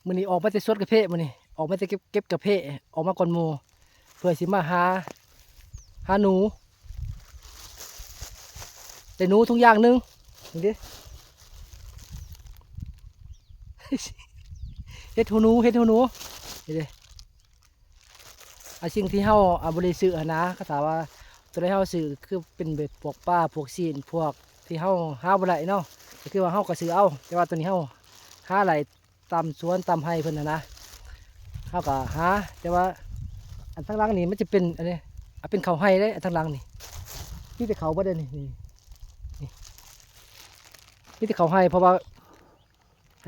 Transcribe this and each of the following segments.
มื้อนี้ออกมาแต่สวนกาแฟมื้อนี้ออกมาแต่เก็บกาแฟออกมาก่อนหมู่เพื่อสิมาหาหนูได้หนูทุกอย่างหนึงนี่เด้ เฮ็ดหูหนูนี่เด้สิ่งที่เฮาบ่ได้ซื้อหั้นนะเขาถามว่าตัวที่เฮาซื้อคือเป็นแบบพวกปลาพวกซีนพวกที่เฮาหาบ่ได้เนาะก็คือว่าเฮาก็ซื้อเอาแต่ว่าตัวนี้เฮาหาไหลตามสวนตามไร่เพิ่นน่ะนะเฮาก็หาแต่ว่าอันทางหลังนี่มันจะเป็นอันนี้เป็นเขาไร่เด้อันทางหลังนี่มีแต่เขาบ่ได้นี่มีแต่เขาไร่เพราะว่า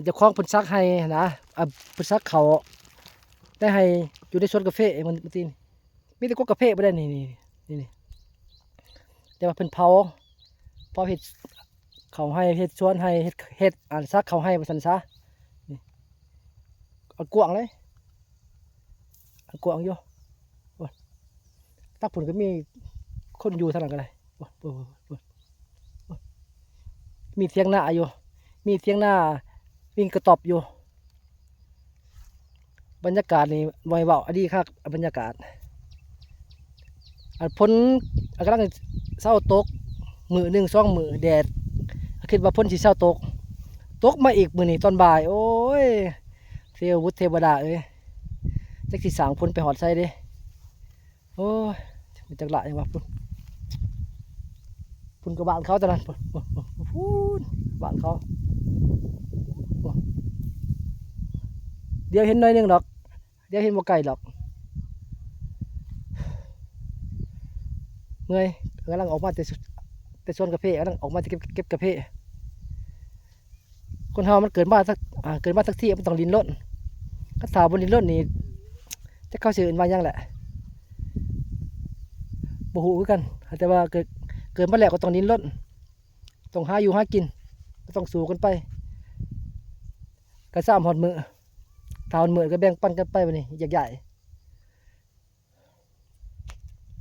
เจ้าของเพิ่นซักไร่นะเพิ่นซักเขาได้ให้อยู่ในสวนกาแฟมันตีนมีแต่กกกาแฟบ่ได้นี่แต่ว่าเพิ่นเผาเฮ็ดเขาให้เฮ็ดสวนให้เฮ็ดซักเขาให้ว่าซั่นซะนี่เอากว้างเลยเอากว้างอยู่โอ้ยตักพุ่นก็มีคนอยู่เท่านั้นก็ได้โอ้ยมีเถียงนาอยู่มีเถียงนาวิ่งกระต๊อบอยู่บรรยากาศนี่บ่ให้เว้าอดีคักบรรยากาศฝนกำลังเช้าตกมื้อ1 2มื้อแดดคิดว่าฝนสิเช้าตกมาอีกมื้อนี้ตอนบ่ายโอ้ยเทวบุตรเทวดาเอ้ยจักสิสร้างฝนไปฮอดไสเด้โอ้ยมันจักละจังว่าพุ่นก็บ้านเขาตอนนั้นพุ่นบ้านเขาเดี๋ยวเห็นหน่อยหนึงดอกเดี๋ยวเห็นบ่ไกลดอกเมื่อยกำลังออกมาแต่สวนกาแฟกำลังออกมาจะเก็บกาแฟคนเฮามันเกิดมาสักที่มันต้องลิ้นรนถ้าถามบนลิ้นรนนี่จะเข้าชื่ออื่นว่าหยังแหละบ่ฮู้คือกันแต่ว่าเกิดมาแล้วก็ต้องลิ้นรนต้องหาอยู่หากินก็ต้องสู้กันไปก็ซ้ำฮอดมื้อถ้าฮอดมื้อก็แบ่งปันกันไปบัดนี้แยกย้าย